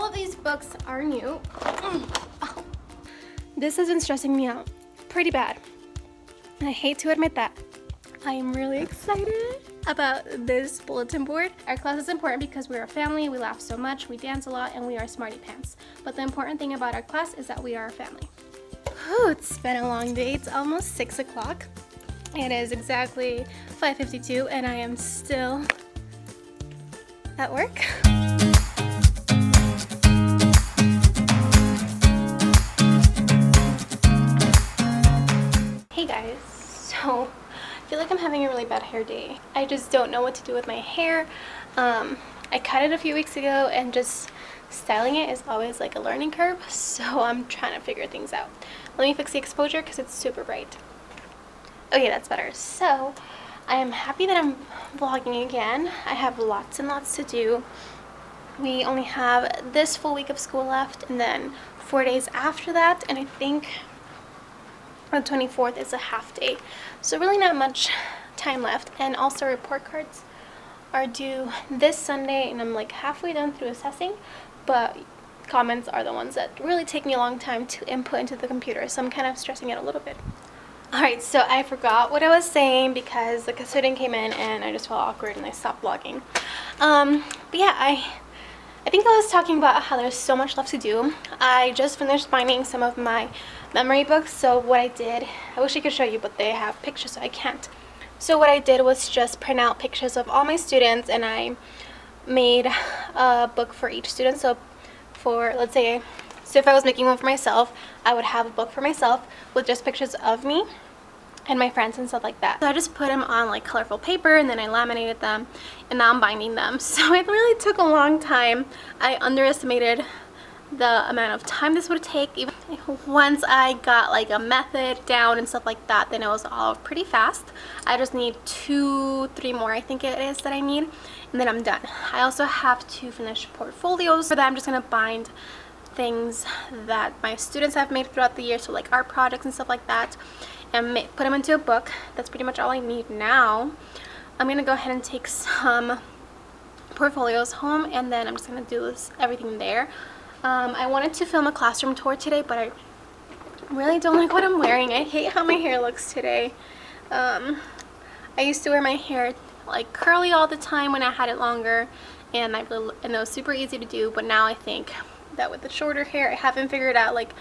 of these books are new. Oh. This has been stressing me out pretty bad. I hate to admit that. I am really excited about this bulletin board. Our class is important because we're a family, we laugh so much, we dance a lot, and we are smarty pants. But the important thing about our class is that we are a family. Whew, it's been a long day. It's almost 6 o'clock. It is exactly 5:52 and I am still at work. Hey guys, so I feel like I'm having a really bad hair day. I just don't know what to do with my hair. I cut it a few weeks ago and just styling it is always like a learning curve, so I'm trying to figure things out. Let me fix the exposure because it's super bright. Okay, that's better. So I am happy that I'm vlogging again. I have lots and lots to do. We only have this full week of school left and then 4 days after that, and I think on the 24th is a half day. So really not much time left, and also report cards are due this Sunday and I'm like halfway done through assessing, but comments are the ones that really take me a long time to input into the computer, so I'm kind of stressing it a little bit. Alright, so I forgot what I was saying because the custodian came in and I just felt awkward and I stopped vlogging. But yeah, I think I was talking about how there's so much left to do. I just finished binding some of my memory books, so what I did, I wish I could show you, but they have pictures so I can't. So what I did was just print out pictures of all my students, and I made a book for each student. So for, let's say, so if I was making one for myself, I would have a book for myself with just pictures of me and my friends and stuff like that. So I just put them on like colorful paper and then I laminated them, and now I'm binding them. So it really took a long time. I underestimated the amount of time this would take. Even once I got like a method down and stuff like that, then it was all pretty fast. I just need 2-3 more, I think it is, that I need, and then I'm done. I also have to finish portfolios. For that, I'm just gonna bind things that my students have made throughout the year, so like art projects and stuff like that, and put them into a book. That's pretty much all I need now. I'm gonna go ahead and take some portfolios home, and then I'm just gonna do everything there. I wanted to film a classroom tour today, but I really don't like what I'm wearing. I hate how my hair looks today. I used to wear my hair like curly all the time when I had it longer, and it was super easy to do, but now I think that with the shorter hair, I haven't figured out like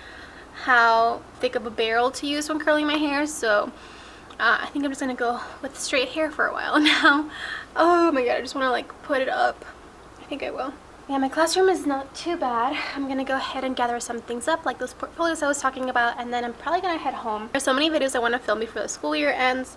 how thick of a barrel to use when curling my hair, so I think I'm just gonna go with straight hair for a while now. Oh my god, I just want to like put it up. I think I will. Yeah, my classroom is not too bad. I'm gonna go ahead and gather some things up, like those portfolios I was talking about, and then I'm probably gonna head home. There's so many videos I want to film before the school year ends,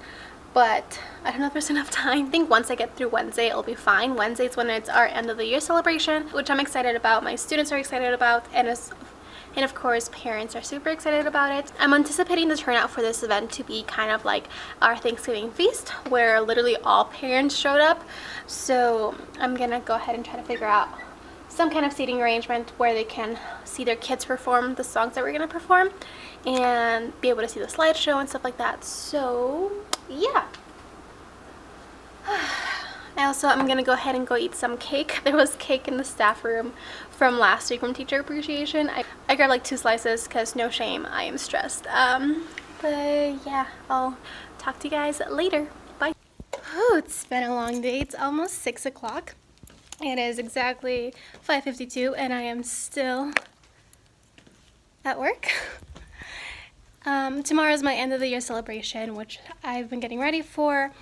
but I don't know if there's enough time. I think once I get through Wednesday, it'll be fine. Wednesday is when it's our end of the year celebration, which I'm excited about, my students are excited about, and of course parents are super excited about it. I'm anticipating the turnout for this event to be kind of like our Thanksgiving feast, where literally all parents showed up. So I'm gonna go ahead and try to figure out some kind of seating arrangement where they can see their kids perform the songs that we're gonna perform and be able to see the slideshow and stuff like that. So yeah. I'm gonna go ahead and go eat some cake. There was cake in the staff room from last week from teacher appreciation. I grabbed like 2 slices because no shame, I am stressed. But yeah, I'll talk to you guys later. Bye. Oh, it's been a long day. It's almost 6 o'clock. It is exactly 5:52 and I am still at work. Tomorrow is my end of the year celebration, which I've been getting ready for.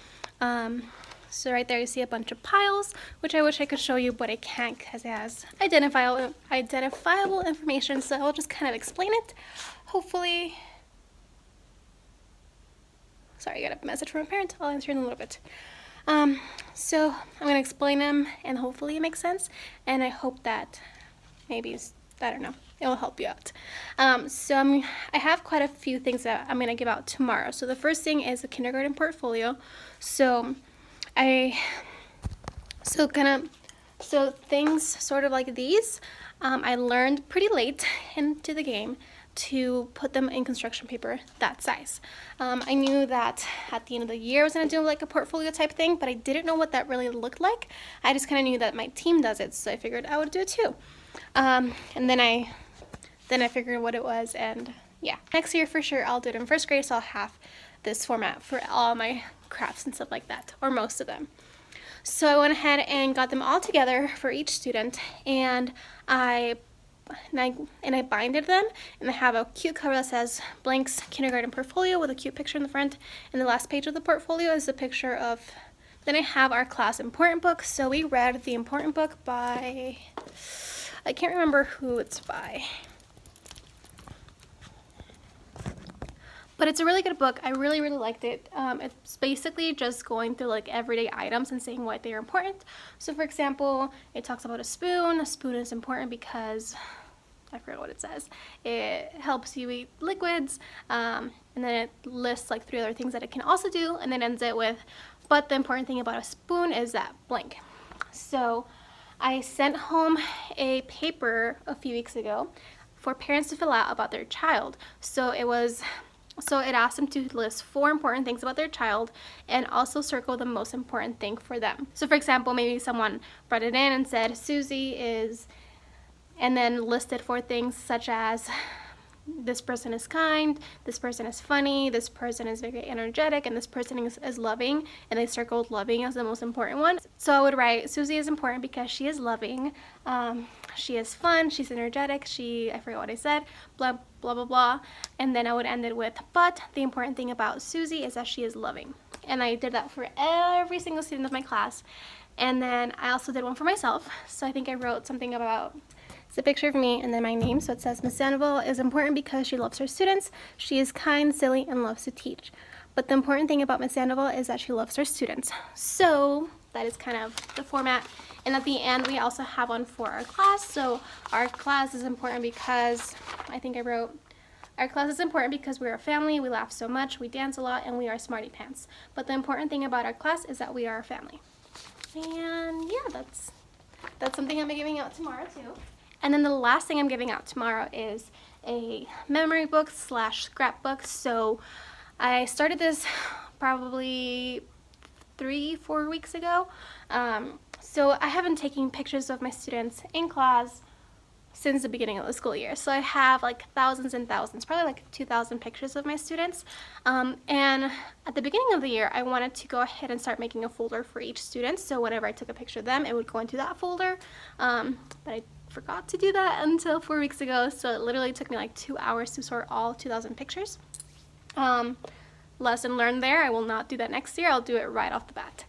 So right there you see a bunch of piles, which I wish I could show you, but I can't because it has identifiable information, so I'll just kind of explain it. Hopefully. Sorry, I got a message from a parent. I'll answer in a little bit. So I'm going to explain them and hopefully it makes sense, and I hope that maybe, I don't know, it will help you out. I have quite a few things that I'm going to give out tomorrow. So the first thing is a kindergarten portfolio. So things sort of like these, I learned pretty late into the game to put them in construction paper that size. I knew that at the end of the year I was going to do like a portfolio type thing, but I didn't know what that really looked like. I just kind of knew that my team does it, so I figured I would do it too. And then I figured what it was, and yeah. Next year for sure I'll do it in first grade, so I'll have this format for all my crafts and stuff like that, or most of them. So I went ahead and got them all together for each student, and I binded them, and I have a cute cover that says Blank's Kindergarten Portfolio with a cute picture in the front, and the last page of the portfolio is a picture of. Then I have our class important book. So we read the important book by, I can't remember who it's by, but it's a really good book. I really, really liked it. It's basically just going through like everyday items and saying why they are important. So for example, it talks about a spoon. A spoon is important because, I forget what it says. It helps you eat liquids, and then it lists like 3 other things that it can also do, and then ends it with, but the important thing about a spoon is that blank. So I sent home a paper a few weeks ago for parents to fill out about their child. So it asked them to list 4 important things about their child and also circle the most important thing for them. So for example, maybe someone brought it in and said Susie is, and then listed 4 things such as this person is kind, this person is funny, this person is very energetic, and this person is loving, and they circled loving as the most important one. So I would write, Susie is important because she is loving, she is fun, she's energetic, I forget what I said, blah, blah, blah, blah, and then I would end it with, but the important thing about Susie is that she is loving. And I did that for every single student of my class, and then I also did one for myself. So I think I wrote something about, it's a picture of me and then my name. So it says, Miss Sandoval is important because she loves her students. She is kind, silly, and loves to teach. But the important thing about Miss Sandoval is that she loves her students. So that is kind of the format. And at the end, we also have one for our class. So our class is important because, I think I wrote, our class is important because we're a family, we laugh so much, we dance a lot, and we are smarty pants. But the important thing about our class is that we are a family. And yeah, that's something I'm giving out tomorrow too. And then the last thing I'm giving out tomorrow is a memory book / scrapbook. So I started this probably 3-4 weeks ago. So I have been taking pictures of my students in class since the beginning of the school year. So I have like thousands and thousands, probably like 2,000 pictures of my students. And at the beginning of the year, I wanted to go ahead and start making a folder for each student. So whenever I took a picture of them, it would go into that folder. But I forgot to do that until 4 weeks ago. So it literally took me like 2 hours to sort all 2,000 pictures. Lesson learned there. I will not do that next year. I'll do it right off the bat.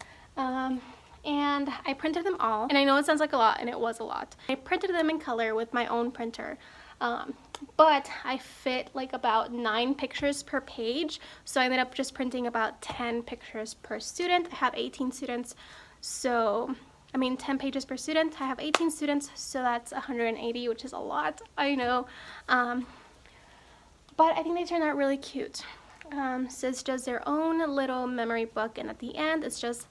And I printed them all, and I know it sounds like a lot, and it was a lot. I printed them in color with my own printer, but I fit like about 9 pictures per page, so I ended up just printing about 10 pictures per student. I have 18 students, so 10 pages per student. I have 18 students, so that's 180, which is a lot, I know, but I think they turned out really cute. So it's just their own little memory book, and at the end it's just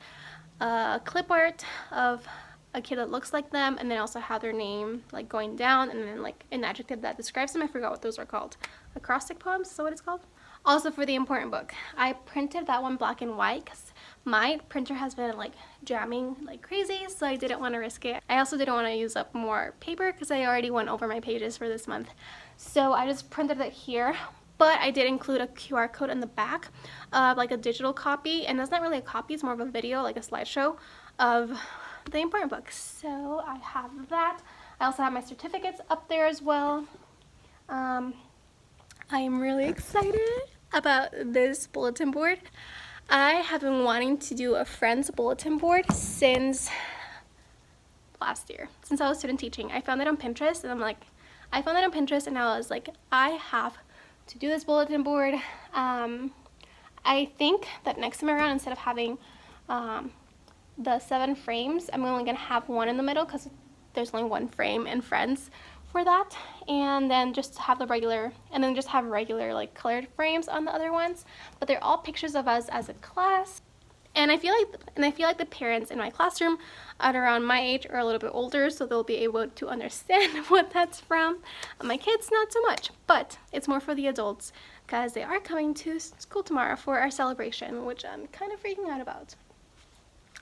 a clip art of a kid that looks like them, and then also have their name like going down, and then like an adjective that describes them. I forgot what those are called. Acrostic poems, is that what it's called? Also for the important book, I printed that one black and white because my printer has been like jamming like crazy, so I didn't want to risk it. I also didn't want to use up more paper because I already went over my pages for this month. So I just printed it here. But I did include a QR code in the back of like a digital copy, and that's not really a copy, it's more of a video, like a slideshow of the important book. So I have that. I also have my certificates up there as well. I am really excited about this bulletin board. I have been wanting to do a friend's bulletin board since last year, since I was student teaching. I found it on Pinterest, and I was like, I have to do this bulletin board. I think that next time around, instead of having the 7 frames, I'm only gonna have one in the middle because there's only 1 frame in Friends for that, and then just have regular like colored frames on the other ones. But they're all pictures of us as a class. And I feel like the parents in my classroom at around my age are a little bit older, so they'll be able to understand what that's from. My kids, not so much, but it's more for the adults because they are coming to school tomorrow for our celebration, which I'm kind of freaking out about.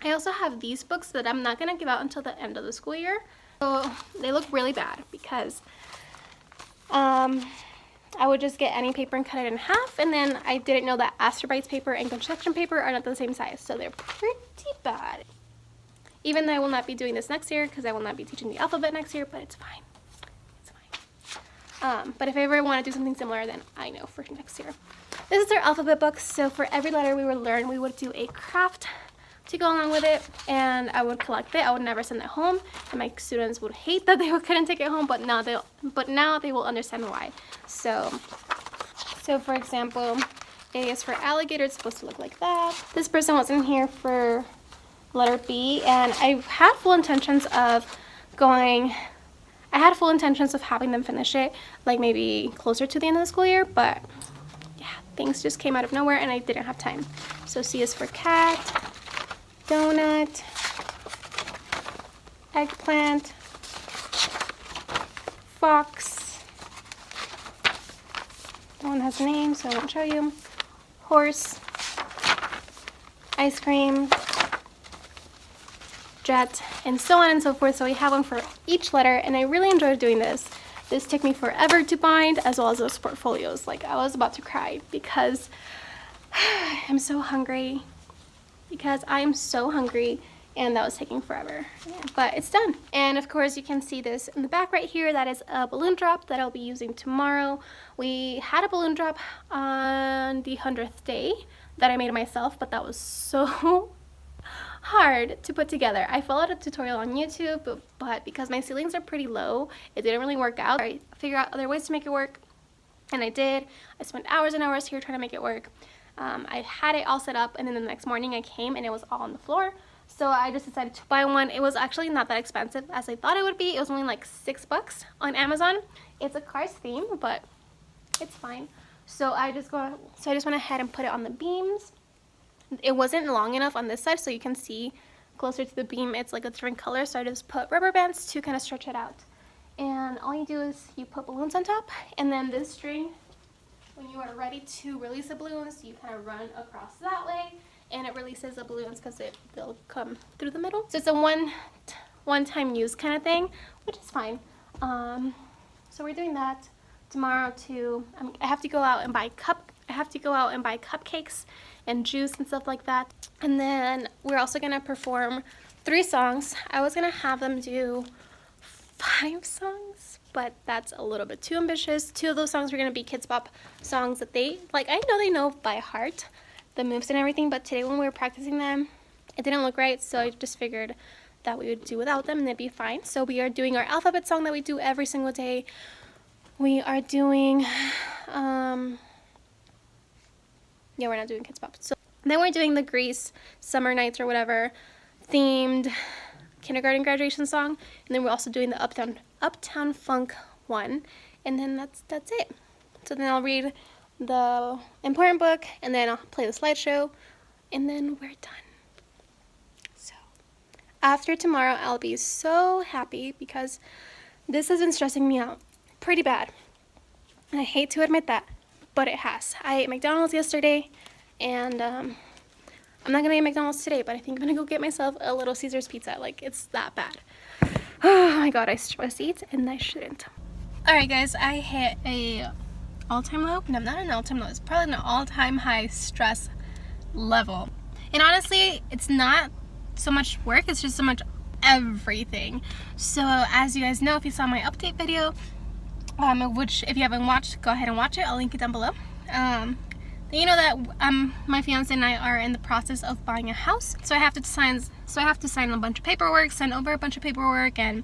I also have these books that I'm not going to give out until the end of the school year. So they look really bad because I would just get any paper and cut it in half, and then I didn't know that Astrobites paper and construction paper are not the same size, so they're pretty bad. Even though I will not be doing this next year because I will not be teaching the alphabet next year, but it's fine. It's fine. But if I ever want to do something similar, then I know for next year. This is our alphabet book, so for every letter we would learn, we would do a craft to go along with it, and I would collect it. I would never send it home, and my students would hate that they couldn't take it home, but now they will understand why. So for example, A is for alligator. It's supposed to look like that. This person wasn't here for letter B, and I had full intentions of having them finish it, like maybe closer to the end of the school year, but yeah, things just came out of nowhere and I didn't have time. So C is for cat, donut, eggplant, fox, that one has a name so I won't show you, horse, ice cream, jet, and so on and so forth. So we have one for each letter, and I really enjoyed doing this. This took me forever to bind, as well as those portfolios. Like, I was about to cry because I'm so hungry. And that was taking forever. Yeah, but it's done. And of course you can see this in the back right here. That is a balloon drop that I'll be using tomorrow. We had a balloon drop on the 100th day that I made myself, but that was so hard to put together. I followed a tutorial on YouTube, but because my ceilings are pretty low, it didn't really work out. I figured out other ways to make it work, and I did. I spent hours and hours here trying to make it work. I had it all set up, and then the next morning I came and it was all on the floor. So I just decided to buy one. It was actually not that expensive as I thought it would be. It was only like $6 on Amazon. It's a Cars theme, but it's fine. So I just went ahead and put it on the beams. It wasn't long enough on this side, so you can see closer to the beam it's like a different color, so I just put rubber bands to kind of stretch it out. And all you do is you put balloons on top, and then this string, when you are ready to release the balloons, you kind of run across that way, and it releases the balloons because they'll come through the middle. So it's a one-time use kind of thing, which is fine. So we're doing that tomorrow too. I have to go out and buy cupcakes and juice and stuff like that. And then we're also gonna perform 3 songs. I was gonna have them do 5 songs, but that's a little bit too ambitious. 2 of those songs are gonna be Kids Bop songs that they like. I know they know by heart the moves and everything, but today when we were practicing them, it didn't look right, so I just figured that we would do without them and it'd be fine. So we are doing our alphabet song that we do every single day. We are doing yeah, we're not doing Kids Bop. So then we're doing the Grease Summer Nights or whatever themed kindergarten graduation song, and then we're also doing the Uptown Funk one, and then that's it. So then I'll read the important book, and then I'll play the slideshow, and then we're done. So after tomorrow, I'll be so happy because this has been stressing me out pretty bad. And I hate to admit that, but it has. I ate McDonald's yesterday, and I'm not gonna eat McDonald's today, but I think I'm gonna go get myself a Little Caesars pizza. Like, it's that bad. Oh my god, I stress eat, and I shouldn't. Alright guys, I hit a all-time low. No, not an all-time low. It's probably an all-time high stress level. And honestly, it's not so much work, it's just so much everything. So as you guys know, if you saw my update video, which if you haven't watched, go ahead and watch it. I'll link it down below. You know that my fiance and I are in the process of buying a house, so I have to sign a bunch of paperwork, send over a bunch of paperwork, and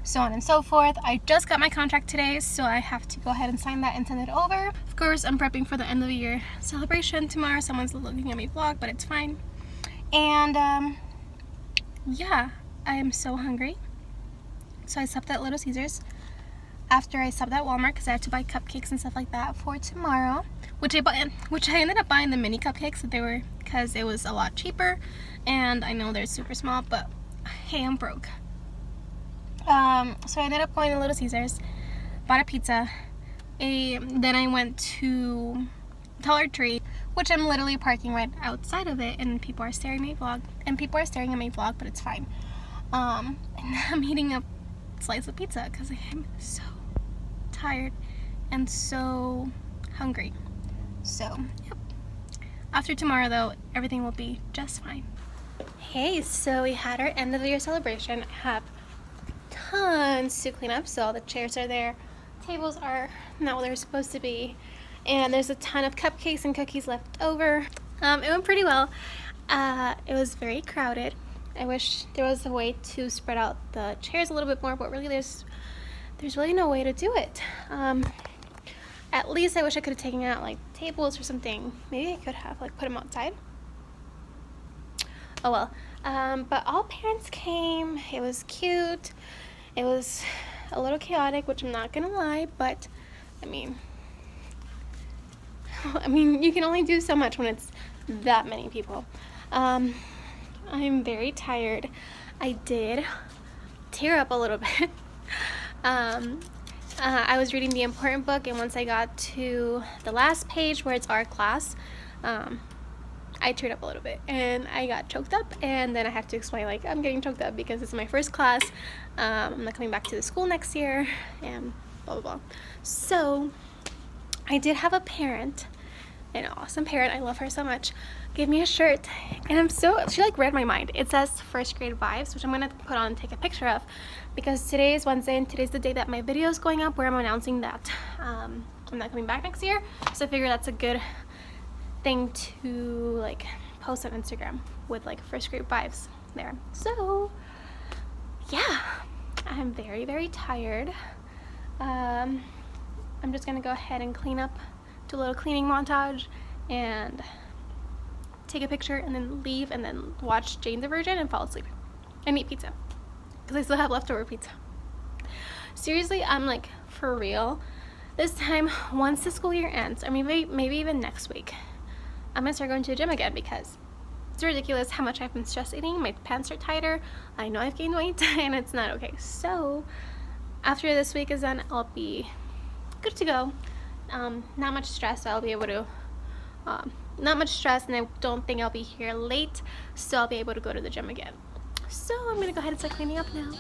so on and so forth. I just got my contract today, so I have to go ahead and sign that and send it over. Of course, I'm prepping for the end of the year celebration tomorrow. Someone's looking at me vlog, but it's fine. And yeah, I am so hungry. So I stopped at Little Caesars after I stopped at Walmart because I had to buy cupcakes and stuff like that for tomorrow, which I ended up buying the mini cupcakes that they were, because it was a lot cheaper, and I know they're super small, but hey, I'm broke. So I ended up going to Little Caesars, bought a pizza, then I went to Dollar Tree, which I'm literally parking right outside of it, and people are staring at my vlog, but it's fine. And I'm eating a slice of pizza because I'm so tired and so hungry. So, yep. After tomorrow though, everything will be just fine. Hey, so we had our end of the year celebration. I have tons to clean up, so all the chairs are there. Tables are not what they're supposed to be. And there's a ton of cupcakes and cookies left over. It went pretty well. It was very crowded. I wish there was a way to spread out the chairs a little bit more, but really there's really no way to do it. At least I wish I could have taken out like tables or something. Maybe I could have like put them outside. Oh well. But all parents came. It was cute. It was a little chaotic, which I'm not gonna lie, but I mean you can only do so much when it's that many people. I'm very tired. I did tear up a little bit. I was reading the important book, and once I got to the last page where it's our class, I teared up a little bit and I got choked up, and then I had to explain like I'm getting choked up because it's my first class. I'm not coming back to the school next year and blah blah blah. So I did have a parent, an awesome parent, I love her so much, gave me a shirt, and she like read my mind. It says first grade vibes, which I'm gonna put on and take a picture of because today is Wednesday and today's the day that my video is going up where I'm announcing that I'm not coming back next year. So I figure that's a good thing to like post on Instagram with like first grade vibes there. So yeah, I'm very, very tired. I'm just gonna go ahead and clean up, do a little cleaning montage, and take a picture, and then leave, and then watch Jane the Virgin and fall asleep and eat pizza because I still have leftover pizza. Seriously, I'm like, for real, this time, once the school year ends, or maybe even next week, I'm gonna start going to the gym again because it's ridiculous how much I've been stress eating. My pants are tighter. I know I've gained weight and it's not okay. So after this week is done, I'll be good to go. Not much stress, so I'll be able to not much stress, and I don't think I'll be here late, so I'll be able to go to the gym again. So I'm gonna go ahead and start cleaning up now.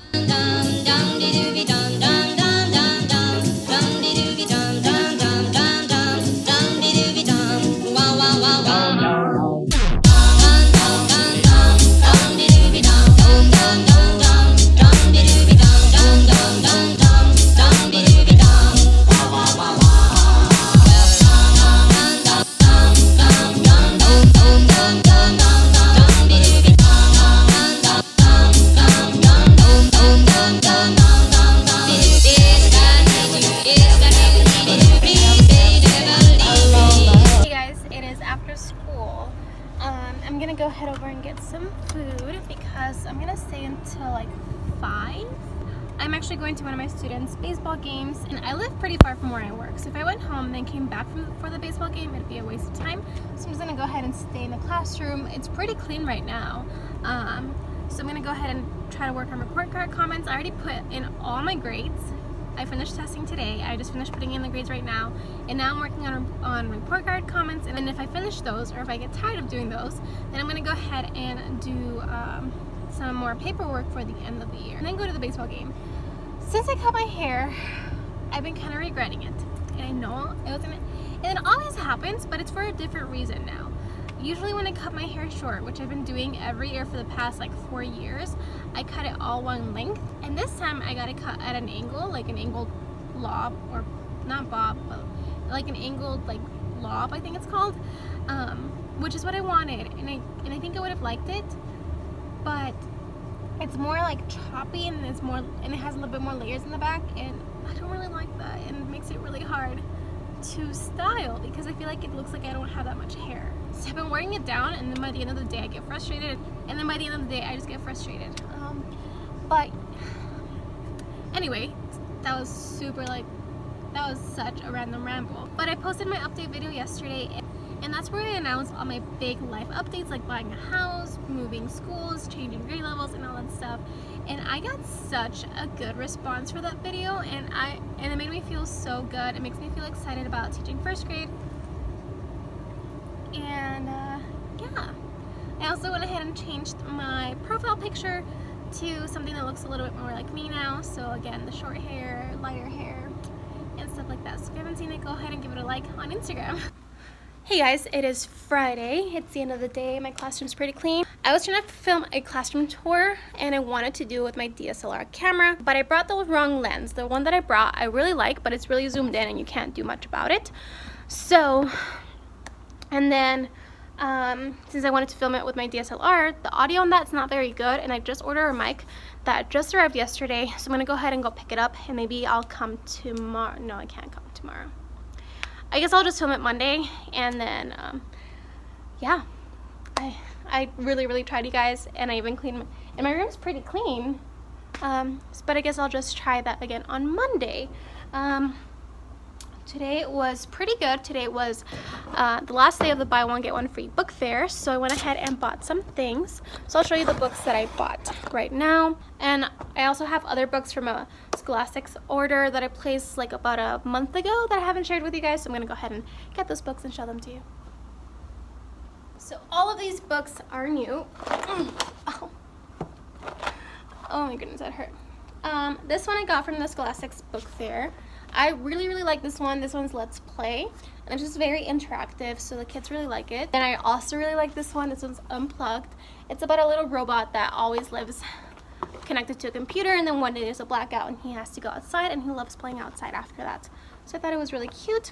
I'm gonna go head over and get some food because I'm gonna stay until like 5. I'm actually going to one of my students' baseball games, and I live pretty far from where I work, so if I went home and then came back for the baseball game, it'd be a waste of time. So I'm just gonna go ahead and stay in the classroom. It's pretty clean right now, so I'm gonna go ahead and try to work on report card comments. I already put in all my grades. I finished testing today. I just finished putting in the grades right now, and now I'm working on report card comments. And then if I finish those, or if I get tired of doing those, then I'm gonna go ahead and do some more paperwork for the end of the year, and then go to the baseball game. Since I cut my hair, I've been kind of regretting it, and I know it wasn't. And it always happens, but it's for a different reason now. Usually when I cut my hair short, which I've been doing every year for the past like 4 years, I cut it all one length, and this time I got it cut at an angle, like an angled lob, or not bob, but like an angled like lob, I think it's called, which is what I wanted, and I think I would have liked it, but it's more like choppy, and it has a little bit more layers in the back, and I don't really like that, and it makes it really hard to style because I feel like it looks like I don't have that much hair. So I've been wearing it down, and then by the end of the day I get frustrated, and then by the end of the day I just get frustrated. But anyway, that was such a random ramble. But I posted my update video yesterday, and that's where I announced all my big life updates, like buying a house, moving schools, changing grade levels, and all that stuff. And I got such a good response for that video, and it made me feel so good. It makes me feel excited about teaching first grade. And yeah, I also went ahead and changed my profile picture to something that looks a little bit more like me now. So again, the short hair, lighter hair, and stuff like that. So if you haven't seen it, go ahead and give it a like on Instagram. Hey guys, it is Friday. It's the end of the day. My classroom's pretty clean. I was trying to film a classroom tour and I wanted to do it with my DSLR camera, but I brought the wrong lens. The one that I brought I really like, but it's really zoomed in and you can't do much about it. So, and then since I wanted to film it with my DSLR, the audio on that's not very good, and I just ordered a mic that just arrived yesterday, so I'm gonna go ahead and go pick it up, and maybe I'll come tomorrow. No, I can't come tomorrow. I guess I'll just film it Monday, and then yeah, I really tried, you guys, and I even cleaned and my room's pretty clean, but I guess I'll just try that again on Monday. Today was pretty good. Today was the last day of the buy one get one free book fair, so I went ahead and bought some things. So I'll show you the books that I bought right now, and I also have other books from a scholastics order that I placed like about a month ago that I haven't shared with you guys, so I'm gonna go ahead and get those books and show them to you. So all of these books are new. Oh my goodness, that hurt. This one I got from the scholastics book fair. I really like this one. This one's Let's Play, and it's just very interactive, so the kids really like it. And I also really like this one. This one's Unplugged. It's about a little robot that always lives connected to a computer, and then one day there's a blackout and he has to go outside, and he loves playing outside after that. So I thought it was really cute.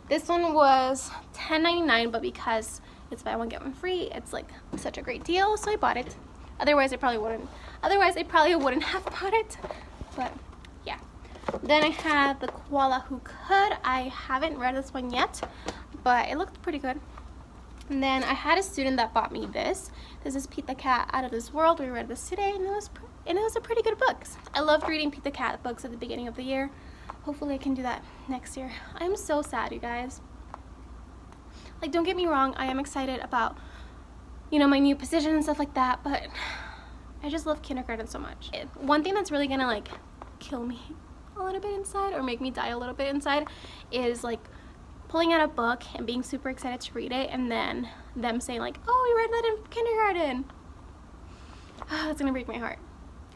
This one was $10.99, but because it's buy one get one free, it's like such a great deal, so I bought it. Otherwise I probably wouldn't have bought it, but yeah. Then I have The Koala Who Could. I haven't read this one yet, but it looked pretty good. And then I had a student that bought me this. This is Pete the Cat Out of This World. We read this today, and it was a pretty good book. I loved reading Pete the Cat books at the beginning of the year. Hopefully I can do that next year. I'm so sad, you guys. Like, don't get me wrong, I am excited about, you know, my new position and stuff like that, but I just love kindergarten so much. One thing that's really gonna like kill me a little bit inside, or make me die a little bit inside, is like pulling out a book and being super excited to read it, and then them saying like, oh, we read that in kindergarten. Oh, that's gonna break my heart.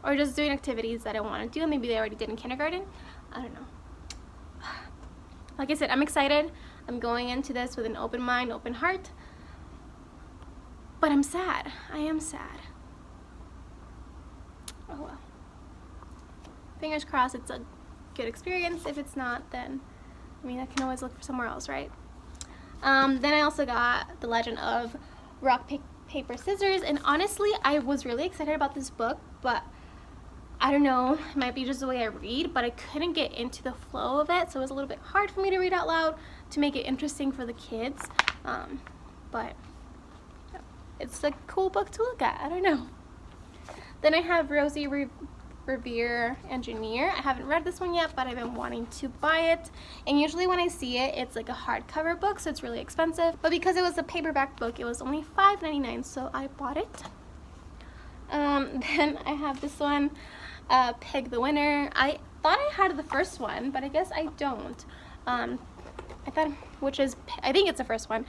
Or just doing activities that I want to do and maybe they already did in kindergarten. I don't know. Like I said, I'm excited. I'm going into this with an open mind, open heart, but I'm sad. I am sad. Oh well. Fingers crossed it's a good experience. If it's not, then I mean, I can always look for somewhere else, right? Then I also got The Legend of Rock, Paper, Scissors, and honestly I was really excited about this book, but I don't know, it might be just the way I read, but I couldn't get into the flow of it, so it was a little bit hard for me to read out loud to make it interesting for the kids, but it's a cool book to look at. I don't know. Then I have Rosie Revere Engineer. I haven't read this one yet, but I've been wanting to buy it, and usually when I see it, it's like a hardcover book, so it's really expensive, but because it was a paperback book, it was only $5.99, so I bought it. Then I have this one, Pig the Winner. I thought I had the first one, but I guess I don't. I think it's the first one,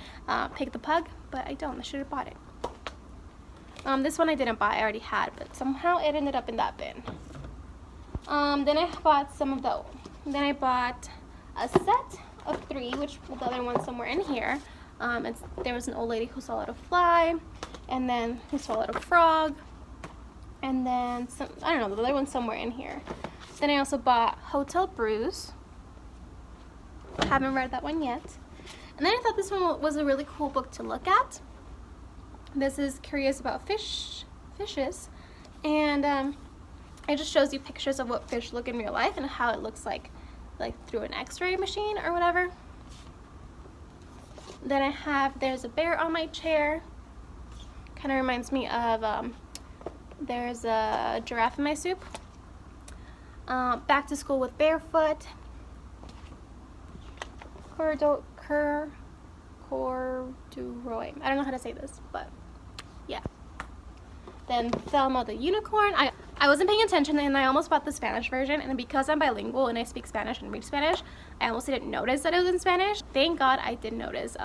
Pig the Pug, but I don't. I should have bought it. This one I didn't buy, I already had, but somehow it ended up in that bin. Then I bought then I bought a set of 3, which the other one's somewhere in here. There was an old lady who swallowed a fly, and then who swallowed a frog, and then I don't know, the other one's somewhere in here. Then I also bought Hotel Brews. Haven't read that one yet. And then I thought this one was a really cool book to look at. This is Curious About Fishes, and it just shows you pictures of what fish look in real life and how it looks like through an x-ray machine or whatever. Then I have There's a Bear on My Chair. Kind of reminds me of There's a Giraffe in My Soup. Back to School with Barefoot. Corduroy. I don't know how to say this, but yeah. Then Thelma the Unicorn. I wasn't paying attention and I almost bought the Spanish version, and because I'm bilingual and I speak Spanish and read Spanish, I almost didn't notice that it was in Spanish. Thank God I did notice.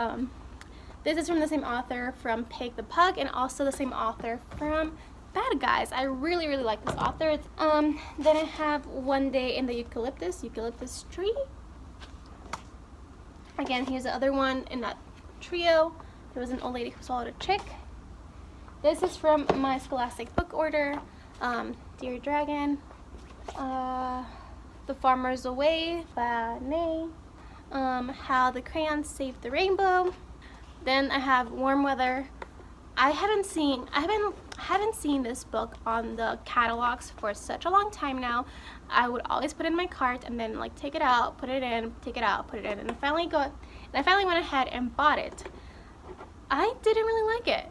This is from the same author from Pig the Pug, and also the same author from Bad Guys. I really, really like this author. Then I have One Day in the Eucalyptus Tree. Again, here's the other one in that trio. There was an old lady who swallowed a chick. This is from my Scholastic book order. Dear Dragon, The Farmer's Away by Nay, How the Crayons Saved the Rainbow. Then I have Warm Weather. I haven't seen this book on the catalogs for such a long time now. I would always put it in my cart and then like take it out, put it in, take it out, put it in, and I finally went ahead and bought it. I didn't really like it.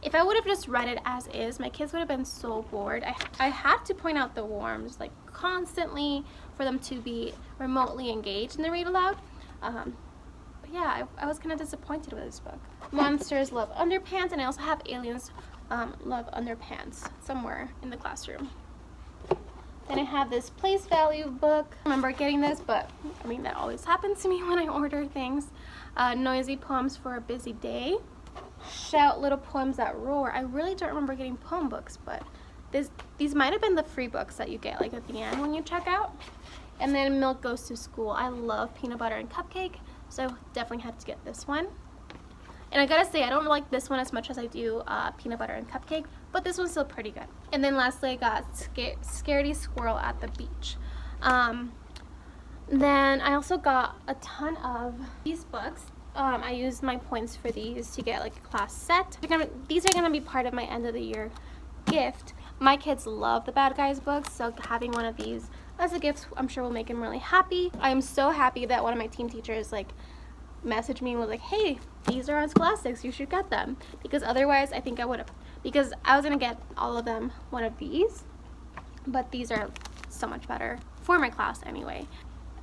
If I would have just read it as is, my kids would have been so bored. I had to point out the worms like constantly for them to be remotely engaged in the read aloud. But yeah, I was kind of disappointed with this book. Monsters Love Underpants, and I also have Aliens Love Underpants somewhere in the classroom. Then I have this Place Value book. I remember getting this, but I mean that always happens to me when I order things. Noisy Poems for a Busy Day. Shout Little Poems That Roar. I really don't remember getting poem books, but these might have been the free books that you get like at the end when you check out. And then Milk Goes to School. I love Peanut Butter and Cupcake, so I definitely had to get this one. And I gotta say, I don't like this one as much as I do Peanut Butter and Cupcake, but this one's still pretty good. And then lastly, I got Scaredy Squirrel at the Beach. Then I also got a ton of these books. I used my points for these to get like a class set. These are gonna be part of my end of the year gift. My kids love the Bad Guys books, so having one of these as a gift I'm sure will make them really happy. I am so happy that one of my team teachers like messaged me and was like, hey, these are on Scholastics, you should get them. Because otherwise I think I would have, because I was gonna get all of them one of these, but these are so much better for my class anyway.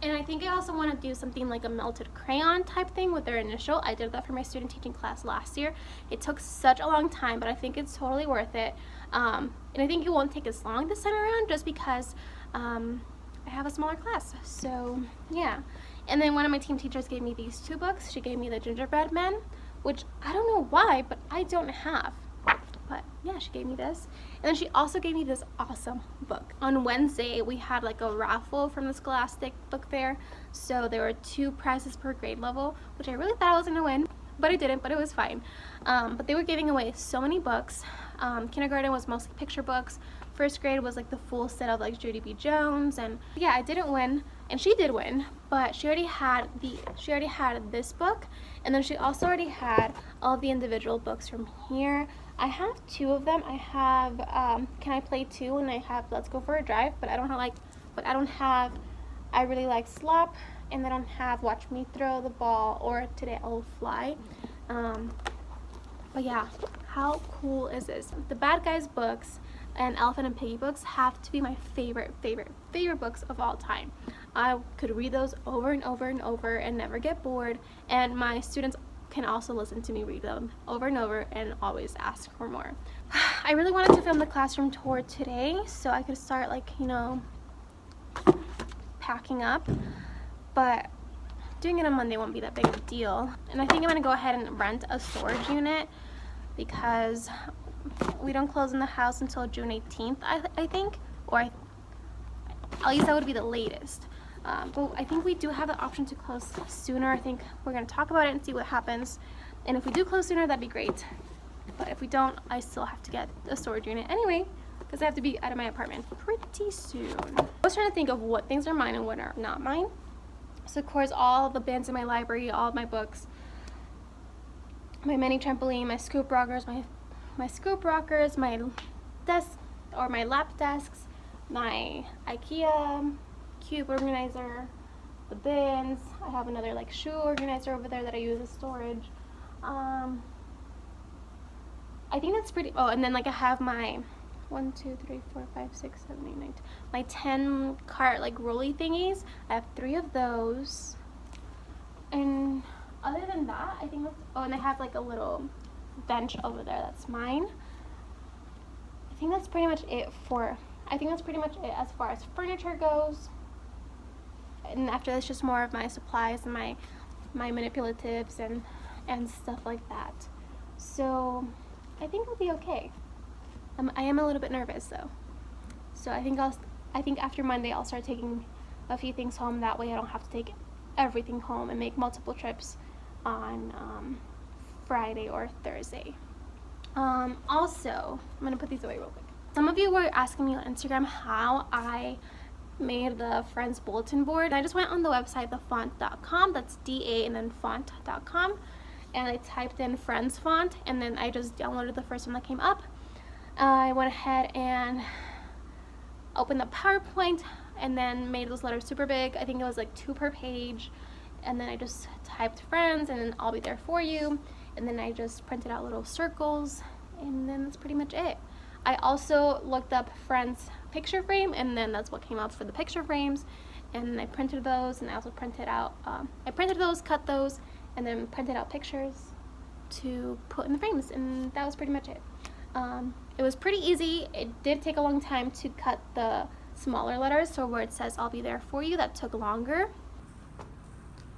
And I think I also want to do something like a melted crayon type thing with their initial. I did that for my student teaching class last year. It took such a long time, but I think it's totally worth it. And I think it won't take as long this time around just because I have a smaller class. So yeah. And then one of my team teachers gave me these two books. She gave me the Gingerbread Men, which I don't know why, but I don't have. But yeah, she gave me this. And then she also gave me this awesome book. On Wednesday, we had like a raffle from the Scholastic book fair. So there were 2 prizes per grade level, which I really thought I was gonna win, but I didn't, but it was fine. But they were giving away so many books. Kindergarten was mostly picture books. First grade was like the full set of like Judy B. Jones, and yeah, I didn't win, and she did win, but she already had this book, and then she also already had all of the individual books from here. I have 2 of them. I have Can I Play 2, and I have Let's Go for a Drive, but I don't have I Really Like Slop, and I don't have Watch Me Throw the Ball or Today I'll Fly. But yeah, how cool is this? The Bad Guys books and Elephant and Piggy books have to be my favorite books of all time. I could read those over and over and over and never get bored, and my students can also listen to me read them over and over and always ask for more. I really wanted to film the classroom tour today so I could start like, you know, packing up, but doing it on Monday won't be that big of a deal. And I think I'm gonna go ahead and rent a storage unit because we don't close in the house until June 18th, I think, or at least that would be the latest. But I think we do have the option to close sooner. I think we're going to talk about it and see what happens. And if we do close sooner, that'd be great. But if we don't, I still have to get a storage unit anyway, because I have to be out of my apartment pretty soon. I was trying to think of what things are mine and what are not mine. So of course, all the bands in my library, all of my books, my mini trampoline, my scoop rockers, my scoop rockers, my desk or my lap desks, my IKEA cube organizer, the bins. I have another like shoe organizer over there that I use as storage. I think that's pretty. Oh, and then like I have my 1, 2, 3, 4, 5, 6, 7, 8, 9, 10. My 10 cart like rolly thingies. I have 3 of those. And other than that, I think that's, oh, and I have like a little bench over there that's mine. I think that's pretty much it as far as furniture goes. And after that's just more of my supplies and my manipulatives and stuff like that. So I think it'll be okay. I am a little bit nervous though. So I think after Monday I'll start taking a few things home. That way I don't have to take everything home and make multiple trips on Friday or Thursday. Also, I'm gonna put these away real quick. Some of you were asking me on Instagram how I made the Friends bulletin board. I just went on the website thefont.com, that's DA and then font.com, and I typed in Friends font, and then I just downloaded the first one that came up. I went ahead and opened the PowerPoint and then made those letters super big. I think it was like 2 per page, and then I just typed Friends and then I'll be there for you, and then I just printed out little circles, and then that's pretty much it. I also looked up Friends picture frame, and then that's what came up for the picture frames, and I printed those, and I also printed out I printed those, cut those, and then printed out pictures to put in the frames, and that was pretty much it. It was pretty easy. It did take a long time to cut the smaller letters, so where it says I'll be there for you, that took longer.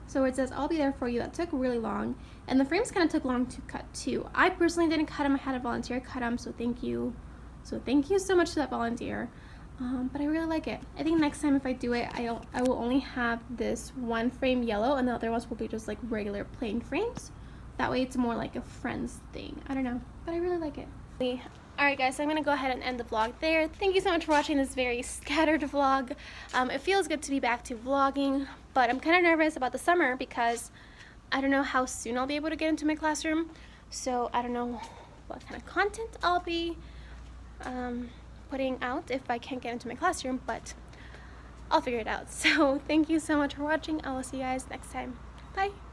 So where it says I'll be there for you, that took really long, and the frames kind of took long to cut too. I personally didn't cut them. I had a volunteer cut them, so thank you. So thank you so much to that volunteer. But I really like it. I think next time if I do it, I will only have this one frame yellow, and the other ones will be just like regular plain frames. That way it's more like a Friends thing. I don't know, but I really like it. Alright guys, so I'm going to go ahead and end the vlog there. Thank you so much for watching this very scattered vlog. It feels good to be back to vlogging, but I'm kind of nervous about the summer because I don't know how soon I'll be able to get into my classroom. So I don't know what kind of content I'll be putting out if I can't get into my classroom, but I'll figure it out. So thank you so much for watching. I will see you guys next time. Bye!